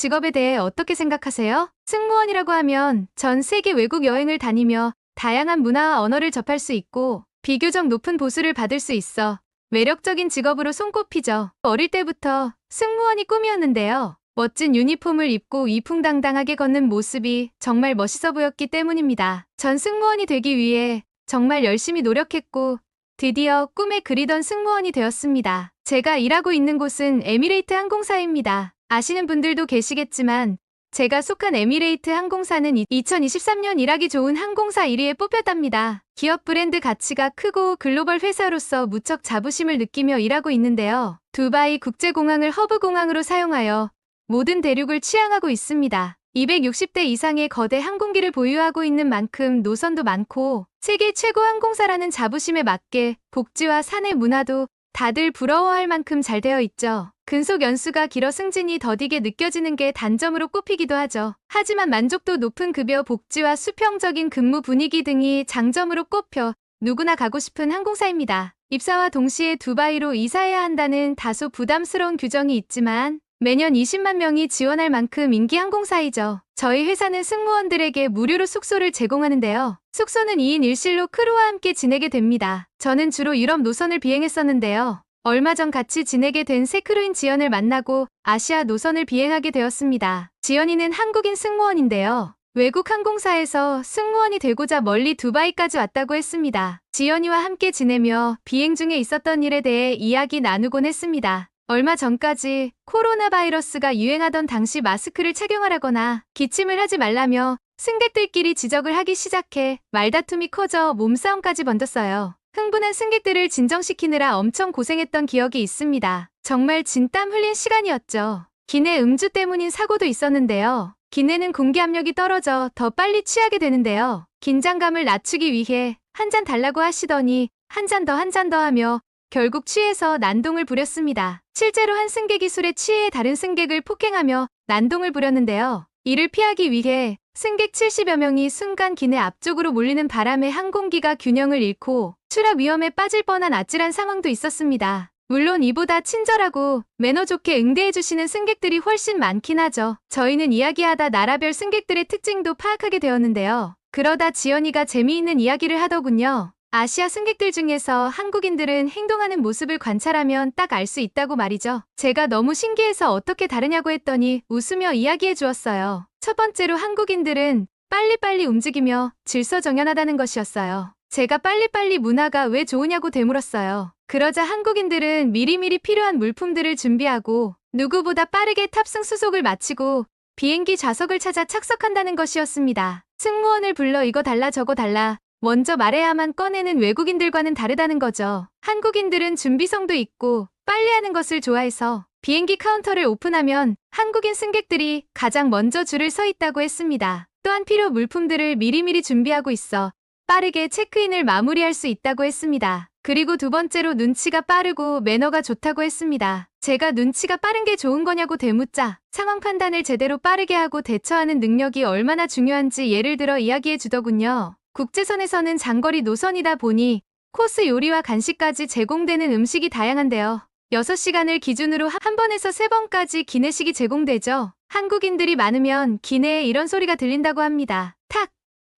직업에 대해 어떻게 생각하세요? 승무원이라고 하면 전 세계 외국 여행을 다니며 다양한 문화와 언어를 접할 수 있고 비교적 높은 보수를 받을 수 있어 매력적인 직업으로 손꼽히죠. 어릴 때부터 승무원이 꿈이었는데요. 멋진 유니폼을 입고 위풍당당하게 걷는 모습이 정말 멋있어 보였기 때문입니다. 전 승무원이 되기 위해 정말 열심히 노력했고 드디어 꿈에 그리던 승무원이 되었습니다. 제가 일하고 있는 곳은 에미레이트 항공사입니다. 아시는 분들도 계시겠지만 제가 속한 에미레이트 항공사는 2023년 일하기 좋은 항공사 1위에 뽑혔답니다. 기업 브랜드 가치가 크고 글로벌 회사로서 무척 자부심을 느끼며 일하고 있는데요. 두바이 국제공항을 허브공항으로 사용하여 모든 대륙을 취항하고 있습니다. 260대 이상의 거대 항공기를 보유하고 있는 만큼 노선도 많고 세계 최고 항공사라는 자부심에 맞게 복지와 사내 문화도 다들 부러워할 만큼 잘 되어 있죠. 근속 연수가 길어 승진이 더디게 느껴지는 게 단점으로 꼽히기도 하죠. 하지만 만족도 높은 급여, 복지와 수평적인 근무 분위기 등이 장점으로 꼽혀 누구나 가고 싶은 항공사입니다. 입사와 동시에 두바이로 이사해야 한다는 다소 부담스러운 규정이 있지만 매년 20만 명이 지원할 만큼 인기 항공사이죠. 저희 회사는 승무원들에게 무료로 숙소를 제공하는데요. 숙소는 2인 1실로 크루와 함께 지내게 됩니다. 저는 주로 유럽 노선을 비행했었는데요. 얼마 전 같이 지내게 된 새 크루인 지연을 만나고 아시아 노선을 비행하게 되었습니다. 지연이는 한국인 승무원인데요. 외국 항공사에서 승무원이 되고자 멀리 두바이까지 왔다고 했습니다. 지연이와 함께 지내며 비행 중에 있었던 일에 대해 이야기 나누곤 했습니다. 얼마 전까지 코로나 바이러스가 유행하던 당시 마스크를 착용하라거나 기침을 하지 말라며 승객들끼리 지적을 하기 시작해 말다툼이 커져 몸싸움까지 번졌어요. 흥분한 승객들을 진정시키느라 엄청 고생했던 기억이 있습니다. 정말 진땀 흘린 시간이었죠. 기내 음주 때문인 사고도 있었는데요. 기내는 공기 압력이 떨어져 더 빨리 취하게 되는데요. 긴장감을 낮추기 위해 한 잔 달라고 하시더니 한 잔 더 하며 결국 취해서 난동을 부렸습니다. 실제로 한 승객이 술에 취해 다른 승객을 폭행하며 난동을 부렸는데요. 이를 피하기 위해 승객 70여 명이 순간 기내 앞쪽으로 몰리는 바람에 항공기가 균형을 잃고 추락 위험에 빠질 뻔한 아찔한 상황도 있었습니다. 물론 이보다 친절하고 매너 좋게 응대해주시는 승객들이 훨씬 많긴 하죠. 저희는 이야기하다 나라별 승객들의 특징도 파악하게 되었는데요. 그러다 지연이가 재미있는 이야기를 하더군요. 아시아 승객들 중에서 한국인들은 행동하는 모습을 관찰하면 딱 알 수 있다고 말이죠. 제가 너무 신기해서 어떻게 다르냐고 했더니 웃으며 이야기해 주었어요. 첫 번째로 한국인들은 빨리빨리 움직이며 질서정연하다는 것이었어요. 제가 빨리빨리 문화가 왜 좋으냐고 되물었어요. 그러자 한국인들은 미리미리 필요한 물품들을 준비하고 누구보다 빠르게 탑승 수속을 마치고 비행기 좌석을 찾아 착석한다는 것이었습니다. 승무원을 불러 이거 달라 저거 달라 먼저 말해야만 꺼내는 외국인들과는 다르다는 거죠. 한국인들은 준비성도 있고 빨리 하는 것을 좋아해서 비행기 카운터를 오픈하면 한국인 승객들이 가장 먼저 줄을 서 있다고 했습니다. 또한 필요 물품들을 미리미리 준비하고 있어 빠르게 체크인을 마무리할 수 있다고 했습니다. 그리고 두 번째로 눈치가 빠르고 매너가 좋다고 했습니다. 제가 눈치가 빠른 게 좋은 거냐고 되묻자 상황 판단을 제대로 빠르게 하고 대처하는 능력이 얼마나 중요한지 예를 들어 이야기해 주더군요. 국제선에서는 장거리 노선이다 보니 코스 요리와 간식까지 제공되는 음식이 다양한데요. 6시간을 기준으로 한 번에서 3번까지 기내식이 제공되죠. 한국인들이 많으면 기내에 이런 소리가 들린다고 합니다. 탁,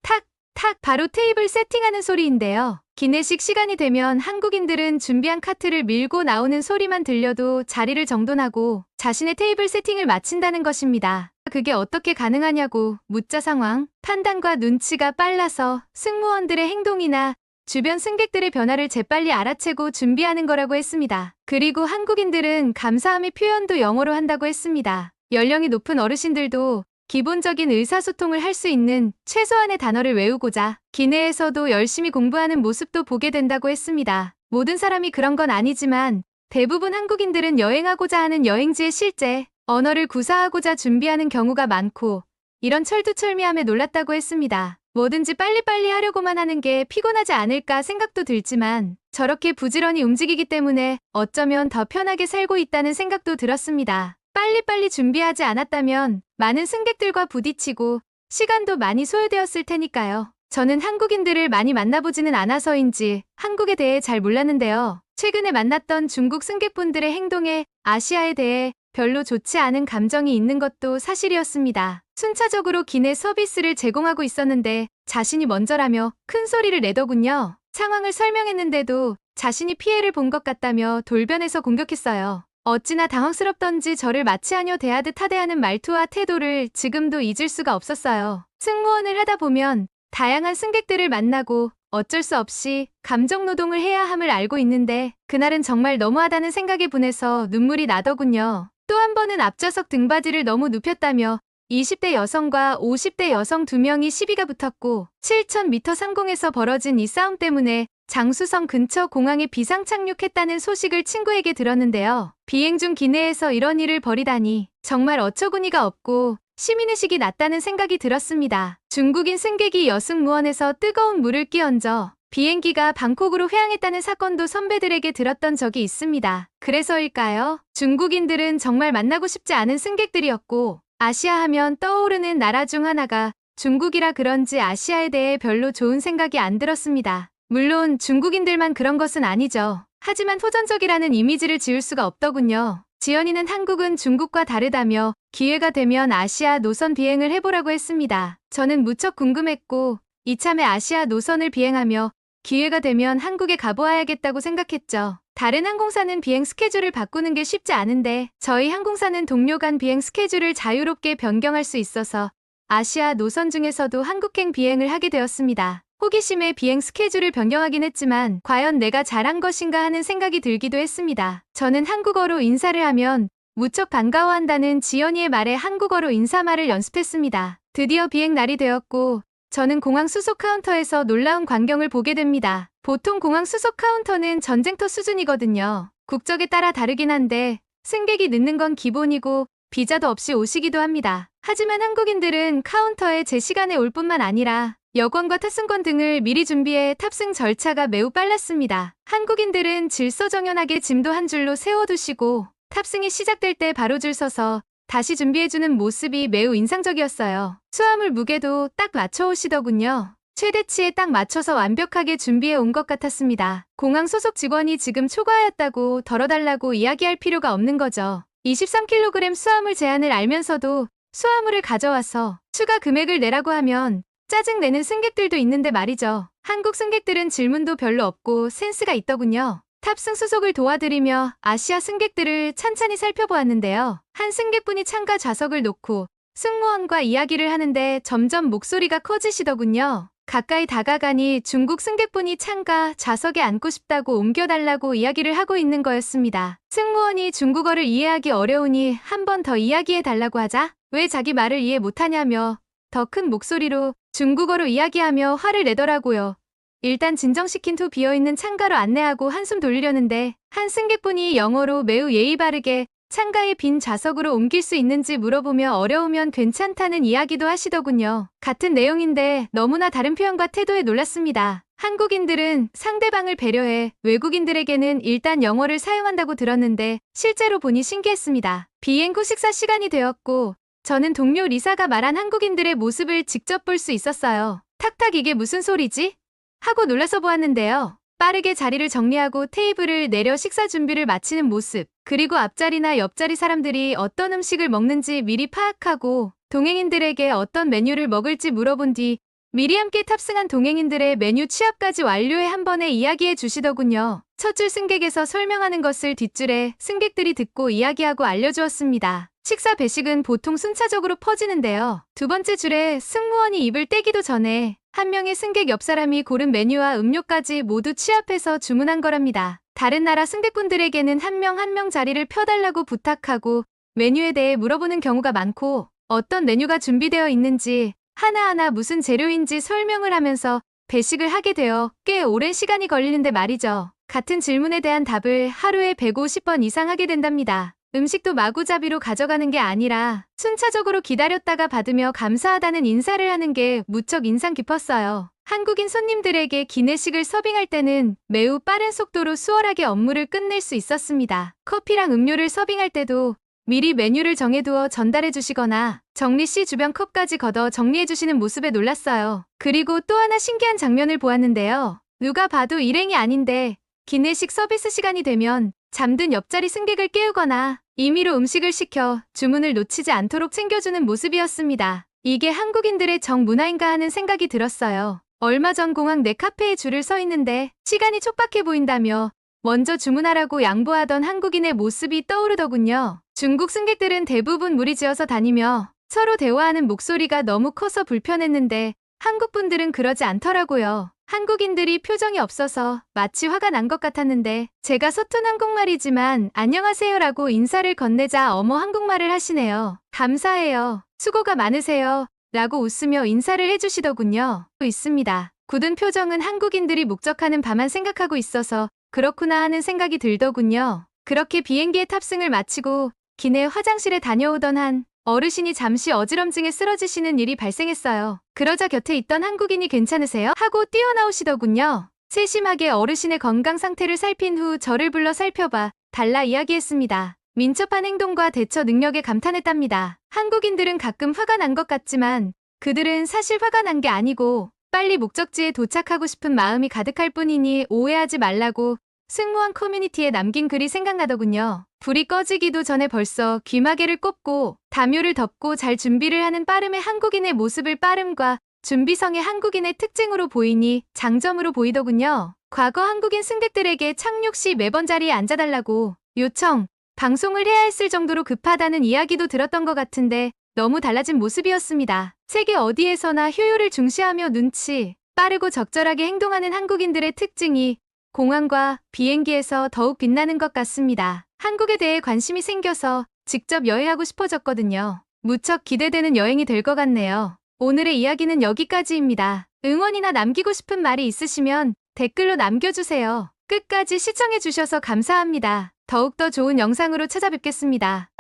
탁, 탁 바로 테이블 세팅하는 소리인데요. 기내식 시간이 되면 한국인들은 준비한 카트를 밀고 나오는 소리만 들려도 자리를 정돈하고 자신의 테이블 세팅을 마친다는 것입니다. 그게 어떻게 가능하냐고 묻자 상황 판단과 눈치가 빨라서 승무원들의 행동이나 주변 승객들의 변화를 재빨리 알아채고 준비하는 거라고 했습니다. 그리고 한국인들은 감사함의 표현도 영어로 한다고 했습니다. 연령이 높은 어르신들도 기본적인 의사소통을 할 수 있는 최소한의 단어를 외우고자 기내에서도 열심히 공부하는 모습도 보게 된다고 했습니다. 모든 사람이 그런 건 아니지만 대부분 한국인들은 여행하고자 하는 여행지에 실제 언어를 구사하고자 준비하는 경우가 많고 이런 철두철미함에 놀랐다고 했습니다. 뭐든지 빨리빨리 하려고만 하는 게 피곤하지 않을까 생각도 들지만 저렇게 부지런히 움직이기 때문에 어쩌면 더 편하게 살고 있다는 생각도 들었습니다. 빨리빨리 준비하지 않았다면 많은 승객들과 부딪히고 시간도 많이 소요되었을 테니까요. 저는 한국인들을 많이 만나보지는 않아서인지 한국에 대해 잘 몰랐는데요. 최근에 만났던 중국 승객분들의 행동에 아시아에 대해 별로 좋지 않은 감정이 있는 것도 사실이었습니다. 순차적으로 기내 서비스를 제공하고 있었는데 자신이 먼저라며 큰 소리를 내더군요. 상황을 설명했는데도 자신이 피해를 본 것 같다며 돌변해서 공격했어요. 어찌나 당황스럽던지 저를 마치하녀 대하듯 하대하는 말투와 태도를 지금도 잊을 수가 없었어요. 승무원을 하다 보면 다양한 승객들을 만나고 어쩔 수 없이 감정노동을 해야 함을 알고 있는데 그날은 정말 너무하다는 생각에 분해서 눈물이 나더군요. 또 한 번은 앞좌석 등받이를 너무 눕혔다며 20대 여성과 50대 여성 2명이 시비가 붙었고 7,000m 상공에서 벌어진 이 싸움 때문에 장수성 근처 공항에 비상 착륙했다는 소식을 친구에게 들었는데요. 비행 중 기내에서 이런 일을 벌이다니 정말 어처구니가 없고 시민의식이 낮다는 생각이 들었습니다. 중국인 승객이 여승무원에서 뜨거운 물을 끼얹어 비행기가 방콕으로 회항했다는 사건도 선배들에게 들었던 적이 있습니다. 그래서일까요? 중국인들은 정말 만나고 싶지 않은 승객들이었고 아시아 하면 떠오르는 나라 중 하나가 중국이라 그런지 아시아에 대해 별로 좋은 생각이 안 들었습니다. 물론 중국인들만 그런 것은 아니죠. 하지만 호전적이라는 이미지를 지울 수가 없더군요. 지연이는 한국은 중국과 다르다며 기회가 되면 아시아 노선 비행을 해보라고 했습니다. 저는 무척 궁금했고 이참에 아시아 노선을 비행하며 기회가 되면 한국에 가보아야겠다고 생각했죠. 다른 항공사는 비행 스케줄을 바꾸는 게 쉽지 않은데 저희 항공사는 동료 간 비행 스케줄을 자유롭게 변경할 수 있어서 아시아 노선 중에서도 한국행 비행을 하게 되었습니다. 호기심에 비행 스케줄을 변경하긴 했지만 과연 내가 잘한 것인가 하는 생각이 들기도 했습니다. 저는 한국어로 인사를 하면 무척 반가워한다는 지연이의 말에 한국어로 인사말을 연습했습니다. 드디어 비행 날이 되었고 저는 공항 수속 카운터에서 놀라운 광경을 보게 됩니다. 보통 공항 수속 카운터는 전쟁터 수준이거든요. 국적에 따라 다르긴 한데 승객이 늦는 건 기본이고 비자도 없이 오시기도 합니다. 하지만 한국인들은 카운터에 제 시간에 올 뿐만 아니라 여권과 탑승권 등을 미리 준비해 탑승 절차가 매우 빨랐습니다. 한국인들은 질서정연하게 짐도 한 줄로 세워두시고 탑승이 시작될 때 바로 줄 서서 다시 준비해주는 모습이 매우 인상적이었어요. 수화물 무게도 딱 맞춰 오시더군요. 최대치에 딱 맞춰서 완벽하게 준비해 온 것 같았습니다. 공항 소속 직원이 지금 초과하였다고 덜어달라고 이야기할 필요가 없는 거죠. 23kg 수화물 제한을 알면서도 수화물을 가져와서 추가 금액을 내라고 하면 짜증내는 승객들도 있는데 말이죠. 한국 승객들은 질문도 별로 없고 센스가 있더군요. 탑승 수속을 도와드리며 아시아 승객들을 찬찬히 살펴보았는데요. 한 승객분이 창가 좌석을 놓고 승무원과 이야기를 하는데 점점 목소리가 커지시더군요. 가까이 다가가니 중국 승객분이 창가 좌석에 앉고 싶다고 옮겨달라고 이야기를 하고 있는 거였습니다. 승무원이 중국어를 이해하기 어려우니 한 번 더 이야기해달라고 하자 왜 자기 말을 이해 못하냐며 더 큰 목소리로 중국어로 이야기하며 화를 내더라고요. 일단 진정시킨 후 비어있는 창가로 안내하고 한숨 돌리려는데 한 승객분이 영어로 매우 예의 바르게 창가에 빈 좌석으로 옮길 수 있는지 물어보며 어려우면 괜찮다는 이야기도 하시더군요. 같은 내용인데 너무나 다른 표현과 태도에 놀랐습니다. 한국인들은 상대방을 배려해 외국인들에게는 일단 영어를 사용한다고 들었는데 실제로 보니 신기했습니다. 비행 후 식사 시간이 되었고 저는 동료 리사가 말한 한국인들의 모습을 직접 볼 수 있었어요. 탁탁 이게 무슨 소리지? 하고 놀라서 보았는데요. 빠르게 자리를 정리하고 테이블을 내려 식사 준비를 마치는 모습, 그리고 앞자리나 옆자리 사람들이 어떤 음식을 먹는지 미리 파악하고 동행인들에게 어떤 메뉴를 먹을지 물어본 뒤 미리 함께 탑승한 동행인들의 메뉴 취합까지 완료해 한 번에 이야기해 주시더군요. 첫 줄 승객에서 설명하는 것을 뒷줄에 승객들이 듣고 이야기하고 알려주었습니다. 식사 배식은 보통 순차적으로 퍼지는데요. 두 번째 줄에 승무원이 입을 떼기도 전에 한 명의 승객 옆 사람이 고른 메뉴와 음료까지 모두 취합해서 주문한 거랍니다. 다른 나라 승객분들에게는 한 명 한 명 자리를 펴달라고 부탁하고 메뉴에 대해 물어보는 경우가 많고 어떤 메뉴가 준비되어 있는지 하나하나 무슨 재료인지 설명을 하면서 배식을 하게 되어 꽤 오랜 시간이 걸리는데 말이죠. 같은 질문에 대한 답을 하루에 150번 이상 하게 된답니다. 음식도 마구잡이로 가져가는 게 아니라 순차적으로 기다렸다가 받으며 감사하다는 인사를 하는 게 무척 인상 깊었어요. 한국인 손님들에게 기내식을 서빙할 때는 매우 빠른 속도로 수월하게 업무를 끝낼 수 있었습니다. 커피랑 음료를 서빙할 때도 미리 메뉴를 정해두어 전달해 주시거나 정리 시 주변 컵까지 걷어 정리해 주시는 모습에 놀랐어요. 그리고 또 하나 신기한 장면을 보았는데요. 누가 봐도 일행이 아닌데 기내식 서비스 시간이 되면 잠든 옆자리 승객을 깨우거나 임의로 음식을 시켜 주문을 놓치지 않도록 챙겨주는 모습이었습니다. 이게 한국인들의 정문화인가 하는 생각이 들었어요. 얼마 전 공항 내 카페에 줄을 서 있는데 시간이 촉박해 보인다며 먼저 주문하라고 양보하던 한국인의 모습이 떠오르더군요. 중국 승객들은 대부분 무리지어서 다니며 서로 대화하는 목소리가 너무 커서 불편했는데 한국 분들은 그러지 않더라고요. 한국인들이 표정이 없어서 마치 화가 난 것 같았는데 제가 서툰 한국말이지만 안녕하세요라고 인사를 건네자 어머 한국말을 하시네요. 감사해요. 수고가 많으세요. 라고 웃으며 인사를 해주시더군요. 또 있습니다. 굳은 표정은 한국인들이 목적하는 바만 생각하고 있어서 그렇구나 하는 생각이 들더군요. 그렇게 비행기에 탑승을 마치고 기내 화장실에 다녀오던 한 어르신이 잠시 어지럼증에 쓰러지시는 일이 발생했어요. 그러자 곁에 있던 한국인이 괜찮으세요? 하고 뛰어나오시더군요. 세심하게 어르신의 건강 상태를 살핀 후 저를 불러 살펴봐 달라 이야기했습니다. 민첩한 행동과 대처 능력에 감탄했답니다. 한국인들은 가끔 화가 난 것 같지만 그들은 사실 화가 난 게 아니고 빨리 목적지에 도착하고 싶은 마음이 가득할 뿐이니 오해하지 말라고 승무원 커뮤니티에 남긴 글이 생각나더군요. 불이 꺼지기도 전에 벌써 귀마개를 꼽고 담요를 덮고 잘 준비를 하는 빠름의 한국인의 모습을 빠름과 준비성의 한국인의 특징으로 보이니 장점으로 보이더군요. 과거 한국인 승객들에게 착륙 시 매번 자리에 앉아달라고 요청, 방송을 해야 했을 정도로 급하다는 이야기도 들었던 것 같은데 너무 달라진 모습이었습니다. 세계 어디에서나 효율을 중시하며 눈치, 빠르고 적절하게 행동하는 한국인들의 특징이 공항과 비행기에서 더욱 빛나는 것 같습니다. 한국에 대해 관심이 생겨서 직접 여행하고 싶어졌거든요. 무척 기대되는 여행이 될 것 같네요. 오늘의 이야기는 여기까지입니다. 응원이나 남기고 싶은 말이 있으시면 댓글로 남겨주세요. 끝까지 시청해주셔서 감사합니다. 더욱더 좋은 영상으로 찾아뵙겠습니다.